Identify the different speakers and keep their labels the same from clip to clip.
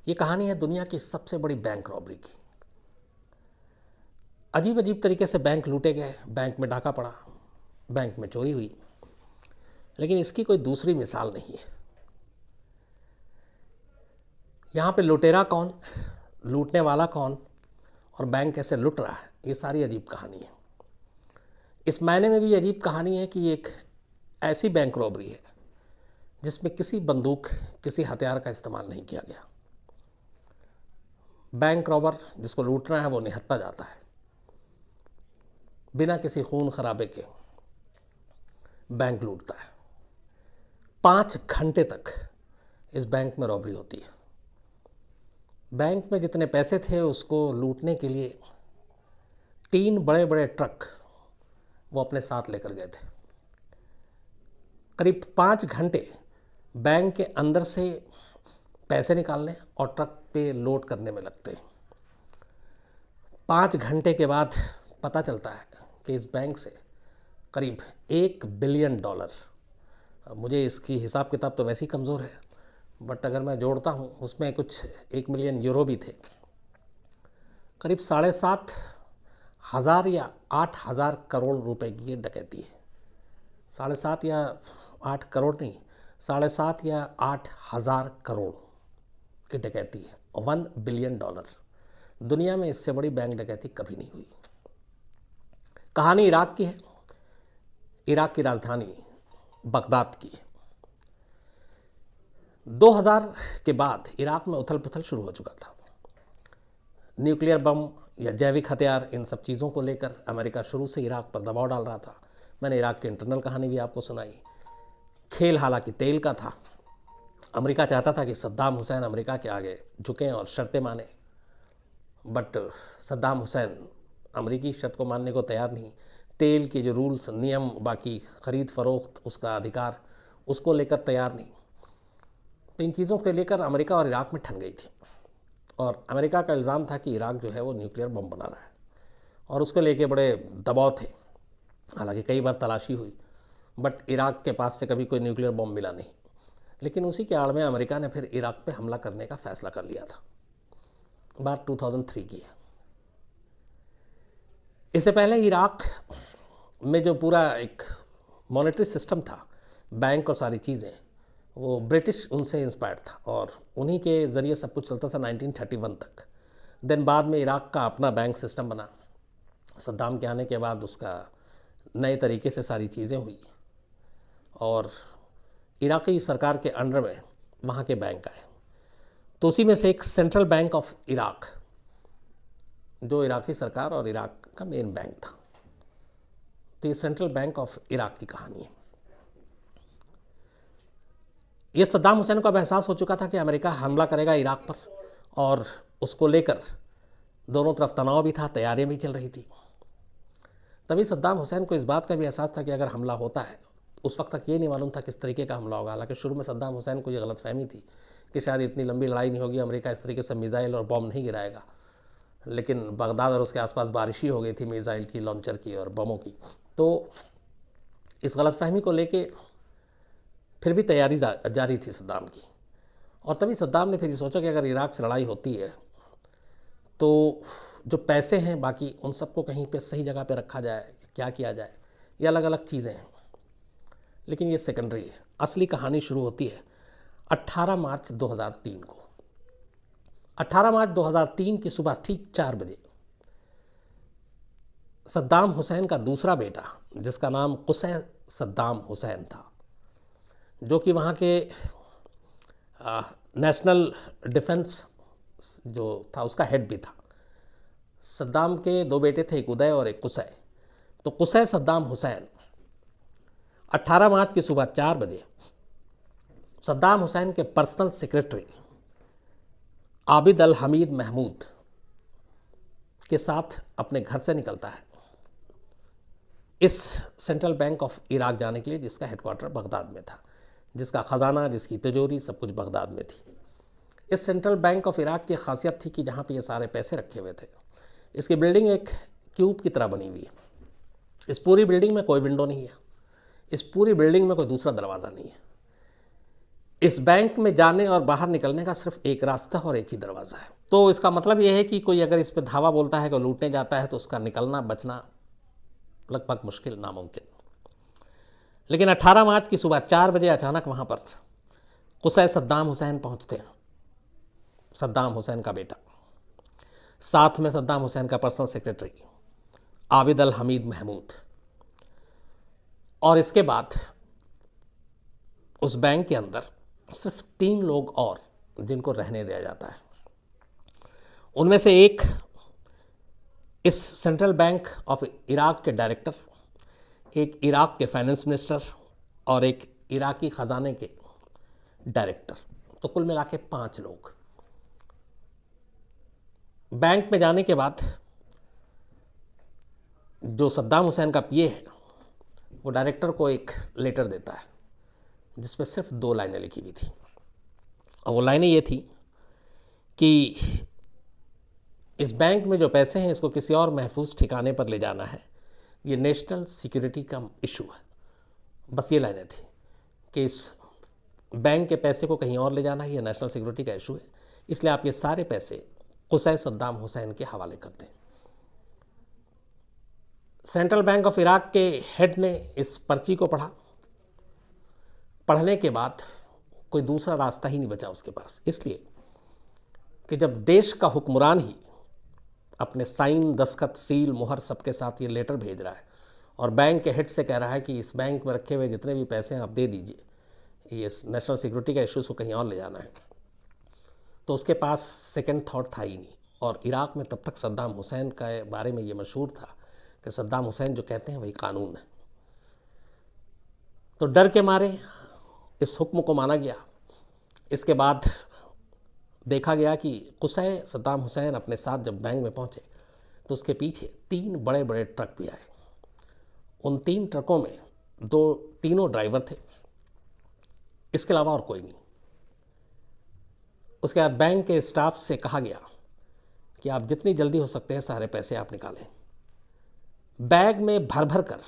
Speaker 1: ये कहानी है दुनिया की सबसे बड़ी बैंक रॉबरी की। अजीब अजीब तरीके से बैंक लूटे गए, बैंक में डाका पड़ा, बैंक में चोरी हुई, लेकिन इसकी कोई दूसरी मिसाल नहीं है। यहाँ पे लुटेरा कौन, लूटने वाला कौन और बैंक कैसे लुट रहा है, ये सारी अजीब कहानी है। इस मायने में भी अजीब कहानी है कि एक ऐसी बैंक रॉबरी है जिसमें किसी बंदूक, किसी हथियार का इस्तेमाल नहीं किया गया। बैंक रॉबर जिसको लूटना है वो निहत्था जाता है, बिना किसी खून खराबे के बैंक लूटता है। 5 घंटे तक इस बैंक में रॉबरी होती है। बैंक में जितने पैसे थे उसको लूटने के लिए 3 बड़े बड़े ट्रक वो अपने साथ लेकर गए थे। करीब 5 घंटे बैंक के अंदर से पैसे निकालने और ट्रक पे लोड करने में लगते हैं। 5 घंटे के बाद पता चलता है कि इस बैंक से करीब $1 बिलियन, मुझे इसकी हिसाब किताब तो वैसे ही कमज़ोर है, बट अगर मैं जोड़ता हूँ उसमें कुछ 1 मिलियन यूरो भी थे, करीब 7,500 या 8,000 करोड़ रुपए की ये डकैती है। 7.5 या 8 करोड़ नहीं, 7.5 या 8,000 करोड़ की डकैती है। $1 बिलियन। दुनिया में इससे बड़ी बैंक डकैती कभी नहीं हुई। कहानी इराक की है, इराक की राजधानी बगदाद की है। 2000 के बाद इराक में उथल पुथल शुरू हो चुका था। न्यूक्लियर बम या जैविक हथियार, इन सब चीज़ों को लेकर अमेरिका शुरू से इराक पर दबाव डाल रहा था। मैंने इराक की इंटरनल कहानी भी आपको सुनाई। खेल हालांकि तेल का था। अमेरिका चाहता था कि सद्दाम हुसैन अमेरिका के आगे झुकें और शर्तें माने, बट सद्दाम हुसैन अमेरिकी शर्त को मानने को तैयार नहीं। तेल के जो रूल्स, नियम, बाकी ख़रीद फरोख्त, उसका अधिकार, उसको लेकर तैयार नहीं। तो इन चीज़ों को लेकर अमेरिका और इराक में ठन गई थी, और अमेरिका का इल्ज़ाम था कि इराक जो है वो न्यूक्लियर बम बना रहा है, और उसको लेके बड़े दबाव थे। हालांकि कई बार तलाशी हुई, बट इराक के पास से कभी कोई न्यूक्लियर बम मिला नहीं। लेकिन उसी के आड़ में अमेरिका ने फिर इराक पे हमला करने का फ़ैसला कर लिया था। बात 2003 की है। इससे पहले इराक में जो पूरा एक मॉनेटरी सिस्टम था, बैंक और सारी चीज़ें, वो ब्रिटिश उनसे इंस्पायर्ड था, और उन्हीं के ज़रिए सब कुछ चलता था 1931 तक। देन बाद में इराक का अपना बैंक सिस्टम बना। सद्दाम के आने के बाद उसका नए तरीके से सारी चीज़ें हुई, और इराकी सरकार के अंडर में वहाँ के बैंक आए। तो उसी में से एक सेंट्रल बैंक ऑफ इराक, जो इराकी सरकार और इराक का मेन बैंक था। तो ये सेंट्रल बैंक ऑफ इराक की कहानी है। ये सद्दाम हुसैन को अब एहसास हो चुका था कि अमेरिका हमला करेगा इराक पर, और उसको लेकर दोनों तरफ तनाव भी था, तैयारियां भी चल रही थी। तभी सद्दाम हुसैन को इस बात का भी एहसास था कि अगर हमला होता है, उस वक्त तक ये नहीं मालूम था किस तरीके का हमला होगा। हालांकि शुरू में सद्दाम हुसैन को ये गलतफहमी थी कि शायद इतनी लंबी लड़ाई नहीं होगी, अमेरिका इस तरीके से मिसाइल और बम नहीं गिराएगा। लेकिन बगदाद और उसके आसपास बारिश ही हो गई थी मिसाइल की, लॉन्चर की और बमों की। तो इस गलतफहमी को लेके फिर भी तैयारी जारी थी सद्दाम की। और तभी सद्दाम ने फिर ये सोचा कि अगर इराक से लड़ाई होती है तो जो पैसे हैं बाकी, उन सबको कहीं पे सही जगह पे रखा जाए, क्या किया जाए, ये अलग अलग चीज़ें हैं। लेकिन ये सेकेंडरी है। असली कहानी शुरू होती है 18 मार्च 2003 को। 18 मार्च 2003 की सुबह ठीक 4 बजे सद्दाम हुसैन का दूसरा बेटा, जिसका नाम कुसै सद्दाम हुसैन था, जो कि वहाँ के नेशनल डिफेंस जो था उसका हेड भी था। सद्दाम के 2 बेटे थे, एक उदय और एक कुसै। तो कुसै सद्दाम हुसैन 18 मार्च की सुबह 4 बजे सद्दाम हुसैन के पर्सनल सेक्रेटरी आबिद अल हमीद महमूद के साथ अपने घर से निकलता है इस सेंट्रल बैंक ऑफ इराक जाने के लिए, जिसका हेडक्वार्टर बगदाद में था, जिसका ख़जाना, जिसकी तिजोरी, सब कुछ बगदाद में थी। इस सेंट्रल बैंक ऑफ इराक की खासियत थी कि जहाँ पे ये सारे पैसे रखे हुए थे, इसकी बिल्डिंग एक क्यूब की तरह बनी हुई है। इस पूरी बिल्डिंग में कोई विंडो नहीं है, इस पूरी बिल्डिंग में कोई दूसरा दरवाज़ा नहीं है। इस बैंक में जाने और बाहर निकलने का सिर्फ एक रास्ता और एक ही दरवाज़ा है। तो इसका मतलब यह है कि कोई अगर इस पर धावा बोलता है कि लूटने जाता है तो उसका निकलना बचना लगभग मुश्किल, नामुमकिन। लेकिन 18 मार्च की सुबह 4 बजे अचानक वहाँ पर कुसै सद्दाम हुसैन पहुँचते हैं, सद्दाम हुसैन का बेटा, साथ में सद्दाम हुसैन का पर्सनल सेक्रेटरी आबिद अल हमीद महमूद, और इसके बाद उस बैंक के अंदर सिर्फ 3 लोग और जिनको रहने दिया जाता है। उनमें से एक इस सेंट्रल बैंक ऑफ इराक के डायरेक्टर, एक इराक के फाइनेंस मिनिस्टर और एक इराकी ख़जाने के डायरेक्टर, तो कुल मिला के 5 लोग। बैंक में जाने के बाद जो सद्दाम हुसैन का पीए है वो डायरेक्टर को एक लेटर देता है जिसमें सिर्फ 2 लाइनें लिखी हुई थी, और वो लाइनें ये थी कि इस बैंक में जो पैसे हैं इसको किसी और महफूज ठिकाने पर ले जाना है, ये नेशनल सिक्योरिटी का इशू है। बस ये लाइनें थी कि इस बैंक के पैसे को कहीं और ले जाना है, ये नेशनल सिक्योरिटी का इशू है, इसलिए आप ये सारे पैसे कुसै सद्दाम हुसैन के हवाले कर दें। सेंट्रल बैंक ऑफ इराक के हेड ने इस पर्ची को पढ़ा। पढ़ने के बाद कोई दूसरा रास्ता ही नहीं बचा उसके पास, इसलिए कि जब देश का हुक्मरान ही अपने साइन, दस्तखत, सील, मुहर सबके साथ ये लेटर भेज रहा है और बैंक के हेड से कह रहा है कि इस बैंक में रखे हुए जितने भी पैसे हैं आप दे दीजिए, ये नेशनल सिक्योरिटी का इशूज़ को कहीं और ले जाना है, तो उसके पास सेकंड थॉट था ही नहीं। और इराक में तब तक सद्दाम हुसैन के बारे में ये मशहूर था कि सद्दाम हुसैन जो कहते हैं वही कानून है। तो डर के मारे इस हुक्म को माना गया। इसके बाद देखा गया कि कुसै सद्दाम हुसैन अपने साथ जब बैंक में पहुंचे तो उसके पीछे 3 बड़े बड़े ट्रक भी आए। उन 3 ट्रकों में तीनों ड्राइवर थे, इसके अलावा और कोई नहीं। उसके बाद बैंक के स्टाफ से कहा गया कि आप जितनी जल्दी हो सकते हैं सारे पैसे आप निकालें। बैग में भर भर कर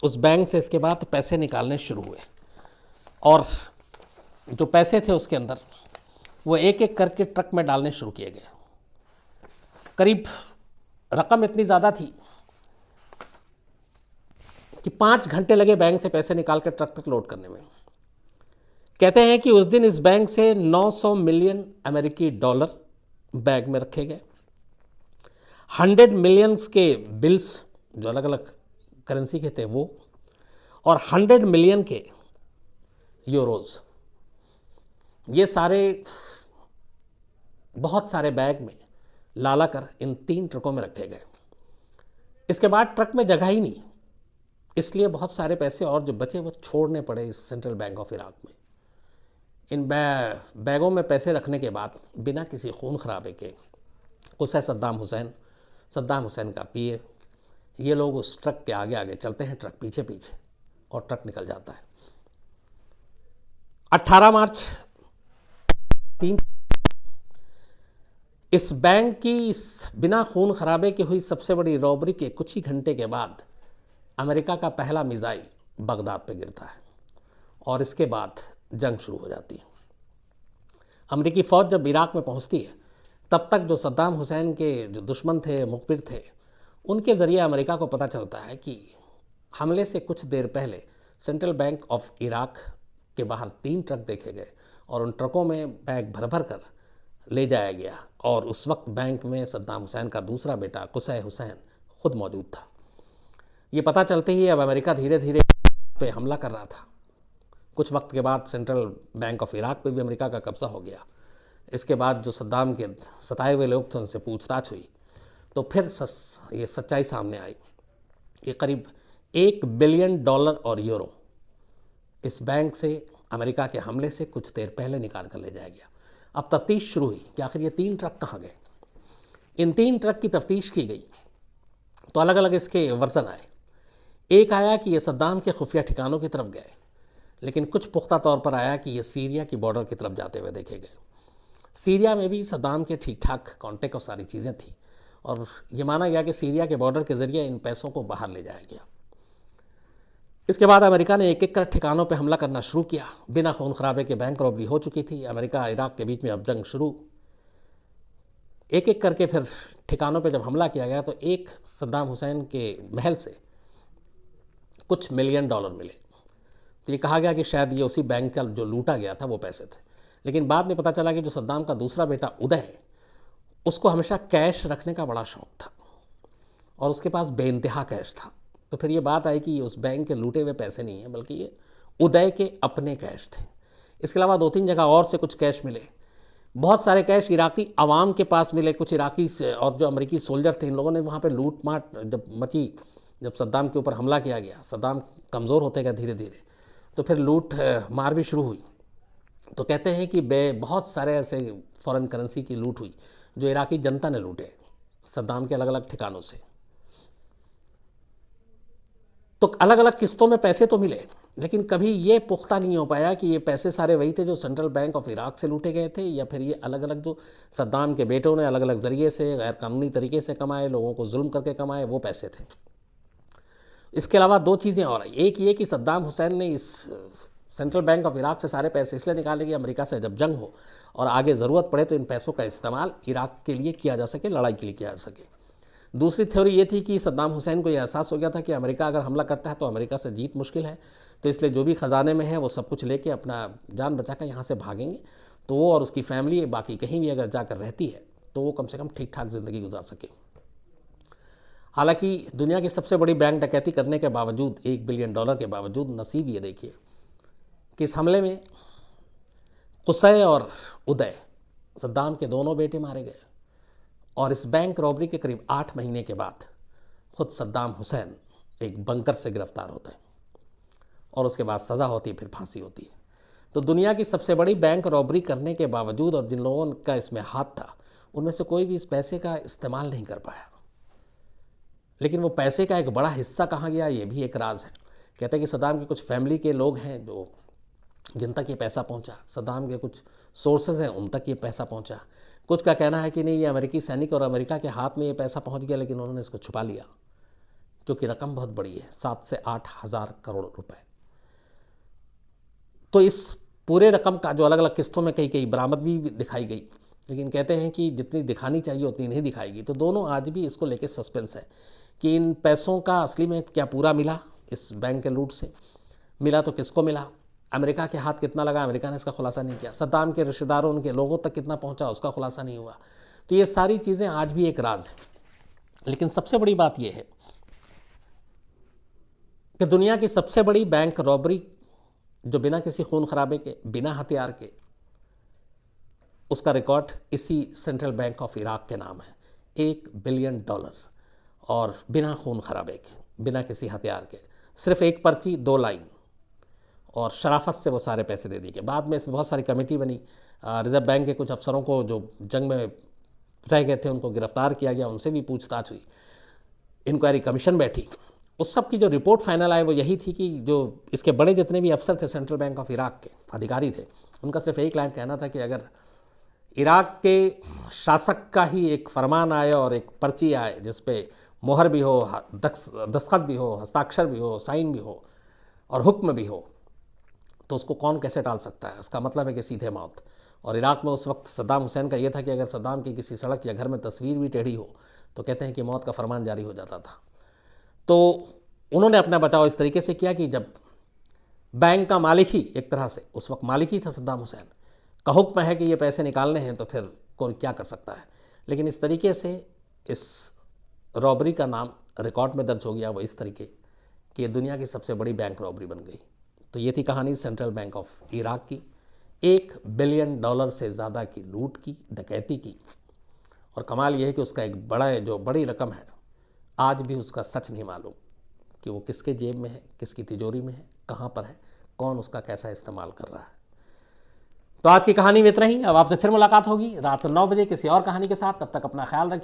Speaker 1: उस बैंक से इसके बाद पैसे निकालने शुरू हुए, और जो पैसे थे उसके अंदर वो एक एक करके ट्रक में डालने शुरू किए गए। करीब रकम इतनी ज़्यादा थी कि 5 घंटे लगे बैंक से पैसे निकाल कर ट्रक तक लोड करने में। कहते हैं कि उस दिन इस बैंक से 900 मिलियन अमेरिकी डॉलर बैग में रखे गए, 100 मिलियंस के बिल्स जो अलग अलग करेंसी के थे वो, और 100 मिलियन के यूरोज़, ये सारे बहुत सारे बैग में लाला कर इन 3 ट्रकों में रखे गए। इसके बाद ट्रक में जगह ही नहीं, इसलिए बहुत सारे पैसे और जो बचे वो छोड़ने पड़े इस सेंट्रल बैंक ऑफ इराक में। इन बैगों में पैसे रखने के बाद बिना किसी खून खराबे के कुसै सद्दाम हुसैन का पीए, ये लोग उस ट्रक के आगे आगे चलते हैं, ट्रक पीछे पीछे, और ट्रक निकल जाता है। 18 मार्च 3 इस बैंक की बिना खून खराबे की हुई सबसे बड़ी रॉबरी के कुछ ही घंटे के बाद अमेरिका का पहला मिसाइल बगदाद पे गिरता है, और इसके बाद जंग शुरू हो जाती है। अमेरिकी फ़ौज जब इराक में पहुंचती है तब तक जो सद्दाम हुसैन के जो दुश्मन थे, मुखबिर थे, उनके ज़रिए अमेरिका को पता चलता है कि हमले से कुछ देर पहले सेंट्रल बैंक ऑफ इराक के बाहर 3 ट्रक देखे गए, और उन ट्रकों में बैग भर भर कर ले जाया गया, और उस वक्त बैंक में सद्दाम हुसैन का दूसरा बेटा कुसै हुसैन खुद मौजूद था। ये पता चलते ही अब अमेरिका धीरे धीरे पे हमला कर रहा था। कुछ वक्त के बाद सेंट्रल बैंक ऑफ इराक पे भी अमेरिका का कब्ज़ा हो गया। इसके बाद जो सद्दाम के सताए हुए लोग थे उनसे पूछताछ हुई तो फिर ये सच्चाई सामने आई कि करीब $1 बिलियन और यूरो इस बैंक से अमेरिका के हमले से कुछ देर पहले निकाल कर ले जाया गया। अब तफ्तीश शुरू हुई कि आखिर ये 3 ट्रक कहाँ गए। इन 3 ट्रक की तफ्तीश की गई तो अलग अलग इसके वर्जन आए। एक आया कि ये सद्दाम के खुफिया ठिकानों की तरफ गए, लेकिन कुछ पुख्ता तौर पर आया कि ये सीरिया की बॉर्डर की तरफ जाते हुए देखे गए। सीरिया में भी सद्दाम के ठीक ठाक कॉन्टेक्ट और सारी चीज़ें थी, और ये माना गया कि सीरिया के बॉर्डर के ज़रिए इन पैसों को बाहर ले जाया गया। इसके बाद अमेरिका ने एक एक कर ठिकानों पर हमला करना शुरू किया। बिना खून खराबे के बैंक रॉबरी हो चुकी थी। अमेरिका इराक के बीच में अब जंग शुरू। एक एक करके फिर ठिकानों पे जब हमला किया गया तो एक सद्दाम हुसैन के महल से कुछ $1 मिलियन मिले। तो ये कहा गया कि शायद ये उसी बैंक का जो लूटा गया था वो पैसे थे। लेकिन बाद में पता चला कि जो सद्दाम का दूसरा बेटा उदय है उसको हमेशा कैश रखने का बड़ा शौक था और उसके पास बेइंतहा कैश था। तो फिर ये बात आई कि ये उस बैंक के लूटे हुए पैसे नहीं हैं बल्कि ये उदय के अपने कैश थे। इसके अलावा 2-3 जगह और से कुछ कैश मिले। बहुत सारे कैश इराकी आवाम के पास मिले। कुछ इराकी और जो अमेरिकी सोल्जर थे इन लोगों ने वहाँ पे लूट माट जब मची, जब सद्दाम के ऊपर हमला किया गया, सद्दाम कमज़ोर होते गए धीरे धीरे, तो फिर लूट मार भी शुरू हुई। तो कहते हैं कि बहुत सारे ऐसे फॉरेन करेंसी की लूट हुई जो इराकी जनता ने लूटे सद्दाम के अलग अलग ठिकानों से। तो अलग अलग किस्तों में पैसे तो मिले लेकिन कभी ये पुख्ता नहीं हो पाया कि ये पैसे सारे वही थे जो सेंट्रल बैंक ऑफ इराक से लूटे गए थे या फिर ये अलग अलग जो सद्दाम के बेटों ने अलग अलग ज़रिए से गैर कानूनी तरीके से कमाए, लोगों को जुल्म करके कमाए, वो पैसे थे। इसके अलावा 2 चीज़ें और आई। एक ये कि सद्दाम हुसैन ने इस सेंट्रल बैंक ऑफ इराक से सारे पैसे इसलिए निकाले कि अमेरिका से जब जंग हो और आगे ज़रूरत पड़े तो इन पैसों का इस्तेमाल इराक के लिए किया जा सके, लड़ाई के लिए किया जा सके। दूसरी थ्योरी ये थी कि सद्दाम हुसैन को यह एहसास हो गया था कि अमेरिका अगर हमला करता है तो अमेरिका से जीत मुश्किल है, तो इसलिए जो भी ख़जाने में है वो सब कुछ लेके अपना जान बचाकर यहाँ से भागेंगे तो वो और उसकी फैमिली बाकी कहीं भी अगर जाकर रहती है तो वो कम से कम ठीक ठाक ज़िंदगी गुजार सके। हालांकि दुनिया की सबसे बड़ी बैंक डकैती करने के बावजूद, $1 बिलियन के बावजूद, नसीब ये देखिए कि इस हमले में कुसै और उदय सद्दाम के दोनों बेटे मारे गए और इस बैंक रॉबरी के करीब 8 महीने के बाद खुद सद्दाम हुसैन एक बंकर से गिरफ्तार होता है और उसके बाद सज़ा होती है, फिर फांसी होती है। तो दुनिया की सबसे बड़ी बैंक रॉबरी करने के बावजूद और जिन लोगों का इसमें हाथ था उनमें से कोई भी इस पैसे का इस्तेमाल नहीं कर पाया। लेकिन वो पैसे का एक बड़ा हिस्सा कहाँ गया ये भी एक राज है। कहते हैं कि सद्दाम के कुछ फैमिली के लोग हैं जो जिन तक ये पैसा पहुंचा, सद्दाम के कुछ सोर्सेज हैं उन तक ये पैसा पहुंचा। कुछ का कहना है कि नहीं ये अमेरिकी सैनिक और अमेरिका के हाथ में ये पैसा पहुंच गया लेकिन उन्होंने इसको छुपा लिया क्योंकि रकम बहुत बड़ी है, 7 से 8 हज़ार करोड़ रुपए। तो इस पूरे रकम का जो अलग अलग किस्तों में कई बरामद भी दिखाई गई लेकिन कहते हैं कि जितनी दिखानी चाहिए उतनी नहीं दिखाएगी। तो दोनों आज भी इसको लेके सस्पेंस है कि इन पैसों का असली में क्या पूरा मिला, इस बैंक के लूट से मिला तो किसको मिला, अमेरिका के हाथ कितना लगा, अमेरिका ने इसका खुलासा नहीं किया, सद्दाम के रिश्तेदारों उनके लोगों तक कितना पहुंचा उसका खुलासा नहीं हुआ। तो ये सारी चीज़ें आज भी एक राज है। लेकिन सबसे बड़ी बात यह है कि दुनिया की सबसे बड़ी बैंक रॉबरी जो बिना किसी खून खराबे के, बिना हथियार के, उसका रिकॉर्ड इसी सेंट्रल बैंक ऑफ इराक के नाम है। $1 बिलियन और बिना खून खराबे के, बिना किसी हथियार के, सिर्फ एक पर्ची, 2 लाइन और शराफत से वो सारे पैसे दे दिए। बाद में इसमें बहुत सारी कमेटी बनी, रिजर्व बैंक के कुछ अफसरों को जो जंग में रह गए थे उनको गिरफ्तार किया गया, उनसे भी पूछताछ हुई, इंक्वायरी कमीशन बैठी। उस सब की जो रिपोर्ट फाइनल आई वो यही थी कि जो इसके बड़े जितने भी अफसर थे सेंट्रल बैंक ऑफ इराक के अधिकारी थे, उनका सिर्फ एक लाइन कहना था कि अगर इराक के शासक का ही एक फरमान आए और एक पर्ची आए जिस पे मोहर भी हो, दस्तखत भी हो, हस्ताक्षर भी हो, साइन भी हो और हुक्म भी हो, तो उसको कौन कैसे टाल सकता है। उसका मतलब है कि सीधे मौत। और इराक में उस वक्त सद्दाम हुसैन का ये था कि अगर सद्दाम की किसी सड़क या घर में तस्वीर भी टेढ़ी हो तो कहते हैं कि मौत का फरमान जारी हो जाता था। तो उन्होंने अपना बचाव इस तरीके से किया कि जब बैंक का मालिक ही, एक तरह से उस वक्त मालिक ही था सद्दाम हुसैन, का हुक्म है कि ये पैसे निकालने हैं तो फिर कोई क्या कर सकता है। लेकिन इस तरीके से इस रॉबरी का नाम रिकॉर्ड में दर्ज हो गया वो इस तरीके कि ये दुनिया की सबसे बड़ी बैंक रॉबरी बन गई। तो ये थी कहानी सेंट्रल बैंक ऑफ इराक की, $1 बिलियन से ज़्यादा की लूट की, डकैती की। और कमाल ये है कि उसका एक बड़ी रकम है, आज भी उसका सच नहीं मालूम कि वो किसके जेब में है, किसकी तिजोरी में है, कहाँ पर है, कौन उसका कैसा इस्तेमाल कर रहा है। तो आज की कहानी में इतना ही। अब आपसे फिर मुलाकात होगी रात 9 बजे किसी और कहानी के साथ। तब तक अपना ख्याल रखिए।